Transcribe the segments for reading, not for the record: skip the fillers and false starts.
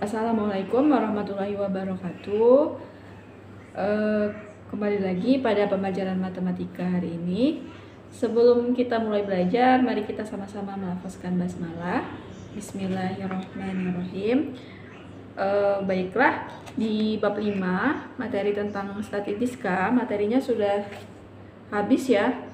Assalamualaikum warahmatullahi wabarakatuh. Kembali lagi pada pembelajaran matematika hari ini. Sebelum kita mulai belajar, mari kita sama-sama melafazkan basmalah. Bismillahirrahmanirrahim. Baiklah, di bab 5 materi tentang statistika, materinya sudah habis ya.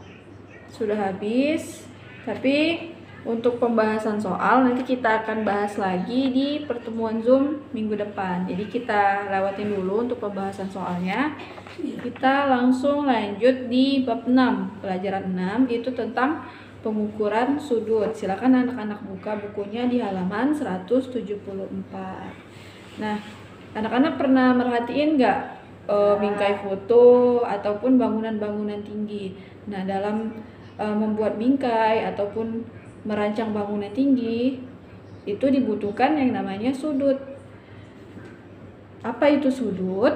Sudah habis. Tapi untuk pembahasan soal nanti kita akan bahas lagi di pertemuan Zoom minggu depan. Jadi kita lewatin dulu untuk pembahasan soalnya. Kita langsung lanjut di bab 6, pelajaran 6 itu tentang pengukuran sudut. Silakan anak-anak buka bukunya di halaman 174. Nah, anak-anak pernah merhatiin nggak bingkai foto ataupun bangunan-bangunan tinggi? Nah, dalam membuat bingkai ataupun merancang bangunan tinggi itu dibutuhkan yang namanya sudut. Apa itu sudut?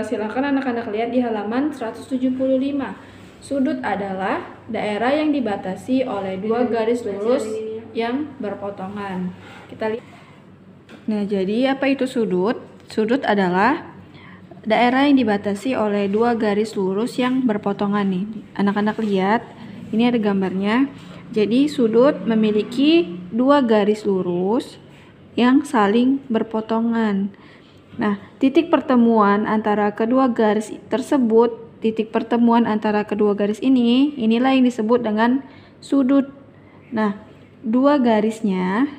Silakan anak-anak lihat di halaman 175. Sudut adalah daerah yang dibatasi oleh dua garis lurus yang berpotongan. Kita lihat. Nah, jadi apa itu sudut? Sudut adalah daerah yang dibatasi oleh dua garis lurus yang berpotongan nih. Anak-anak lihat. Ini ada gambarnya. Jadi sudut memiliki dua garis lurus yang saling berpotongan. Nah, titik pertemuan antara kedua garis tersebut, titik pertemuan antara kedua garis ini, inilah yang disebut dengan sudut. Nah, dua garisnya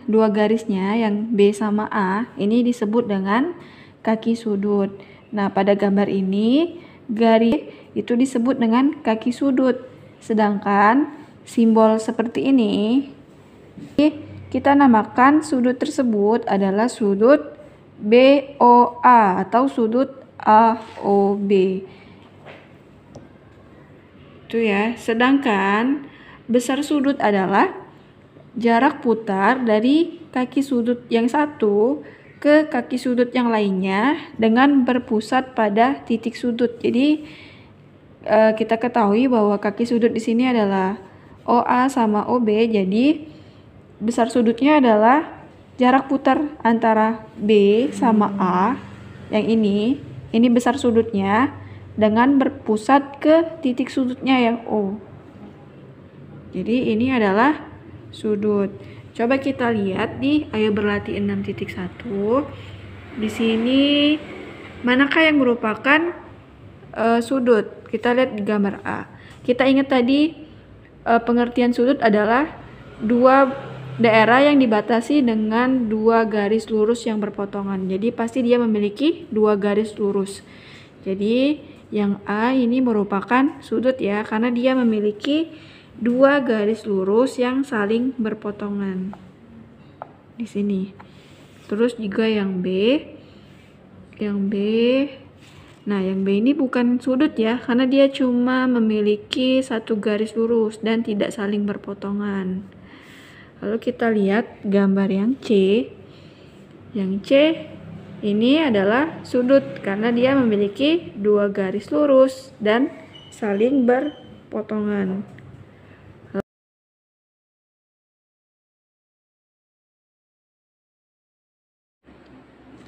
yang B sama A, ini disebut dengan kaki sudut. Nah, pada gambar ini, garis itu disebut dengan kaki sudut. Sedangkan simbol seperti ini kita namakan sudut tersebut adalah sudut BOA atau sudut AOB. Itu ya. Sedangkan besar sudut adalah jarak putar dari kaki sudut yang satu ke kaki sudut yang lainnya dengan berpusat pada titik sudut. Jadi kita ketahui bahwa kaki sudut di sini adalah OA sama OB, jadi besar sudutnya adalah jarak putar antara B sama A yang ini besar sudutnya dengan berpusat ke titik sudutnya yang O. Jadi ini adalah sudut. Coba kita lihat di ayo berlatih 6.1. Di sini manakah yang merupakan sudut? Kita lihat di gambar A. Kita ingat tadi pengertian sudut adalah dua daerah yang dibatasi dengan dua garis lurus yang berpotongan. Jadi pasti dia memiliki dua garis lurus. Jadi yang A ini merupakan sudut ya, karena dia memiliki dua garis lurus yang saling berpotongan. Di sini. Terus juga yang B. Nah, yang B ini bukan sudut ya, karena dia cuma memiliki satu garis lurus dan tidak saling berpotongan. Lalu kita lihat gambar yang C. Yang C ini adalah sudut karena dia memiliki dua garis lurus dan saling berpotongan.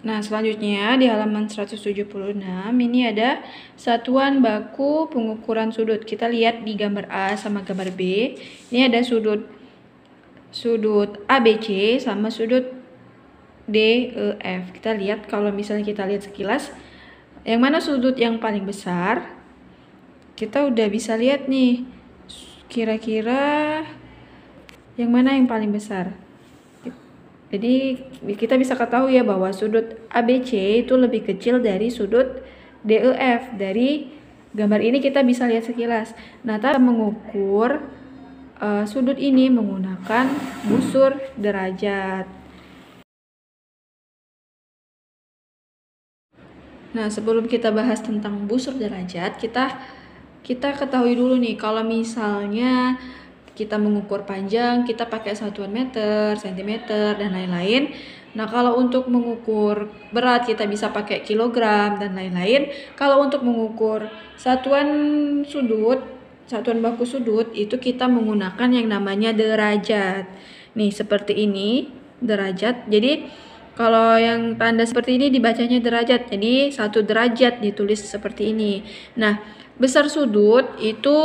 Nah, selanjutnya di halaman 176 ini ada satuan baku pengukuran sudut. Kita lihat di gambar A sama gambar B. Ini ada sudut ABC sama sudut DEF. Kita lihat kalau misalnya kita lihat sekilas yang mana sudut yang paling besar. Kita udah bisa lihat nih kira-kira yang mana yang paling besar. Jadi kita bisa ketahui ya bahwa sudut ABC itu lebih kecil dari sudut DEF. Dari gambar ini kita bisa lihat sekilas. Nah, kita mengukur sudut ini menggunakan busur derajat. Nah, sebelum kita bahas tentang busur derajat, kita ketahui dulu nih kalau misalnya kita mengukur panjang, kita pakai satuan meter, sentimeter, dan lain-lain. Nah, kalau untuk mengukur berat, kita bisa pakai kilogram, dan lain-lain. Kalau untuk mengukur satuan baku sudut, itu kita menggunakan yang namanya derajat. Nih, seperti ini, derajat. Jadi, Kalau yang tanda seperti ini dibacanya derajat, jadi 1 derajat ditulis seperti ini. Nah, besar sudut itu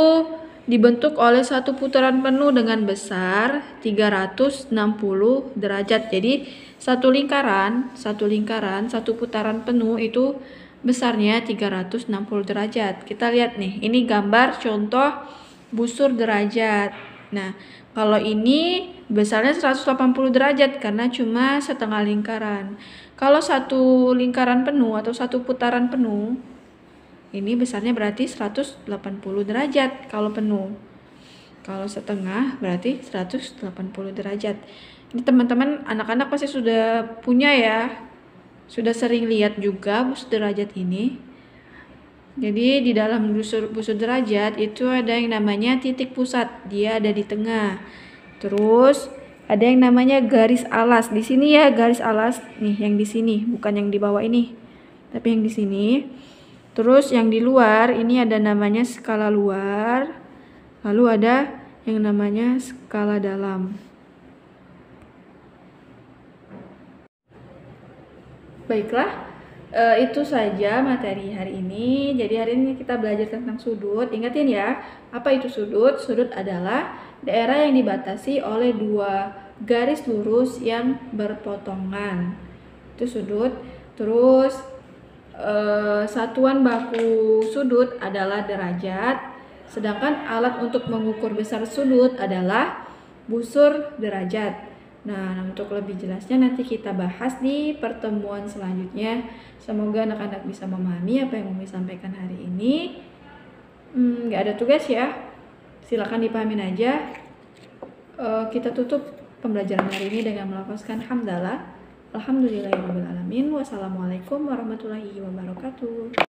dibentuk oleh satu putaran penuh dengan besar 360 derajat. Jadi satu lingkaran, satu putaran penuh itu besarnya 360 derajat. Kita lihat nih, ini gambar contoh busur derajat. Nah, kalau ini besarnya 180 derajat karena cuma setengah lingkaran. Kalau satu lingkaran penuh atau satu putaran penuh, ini besarnya berarti 180 derajat kalau penuh. Kalau setengah berarti 180 derajat. Ini teman-teman anak-anak pasti sudah punya ya. Sudah sering lihat juga busur derajat ini. Jadi di dalam busur derajat itu ada yang namanya titik pusat, dia ada di tengah. Terus ada yang namanya garis alas. Di sini ya garis alas nih, yang di sini, bukan yang di bawah ini. Tapi yang di sini. Terus yang di luar ini ada namanya skala luar. Lalu ada yang namanya skala dalam. Baiklah. Itu saja materi hari ini. Jadi hari ini kita belajar tentang sudut. Ingatin ya, apa itu sudut? Sudut adalah daerah yang dibatasi oleh dua garis lurus yang berpotongan. Itu sudut. Terus satuan baku sudut adalah derajat. Sedangkan alat untuk mengukur besar sudut adalah busur derajat. Nah, untuk lebih jelasnya nanti kita bahas di pertemuan selanjutnya. Semoga anak-anak bisa memahami apa yang Umi sampaikan hari ini. Nggak ada tugas ya, silakan dipahamin aja. Kita tutup pembelajaran hari ini dengan melafazkan hamdalah. Alhamdulillahirabbil alamin. Wassalamualaikum warahmatullahi wabarakatuh.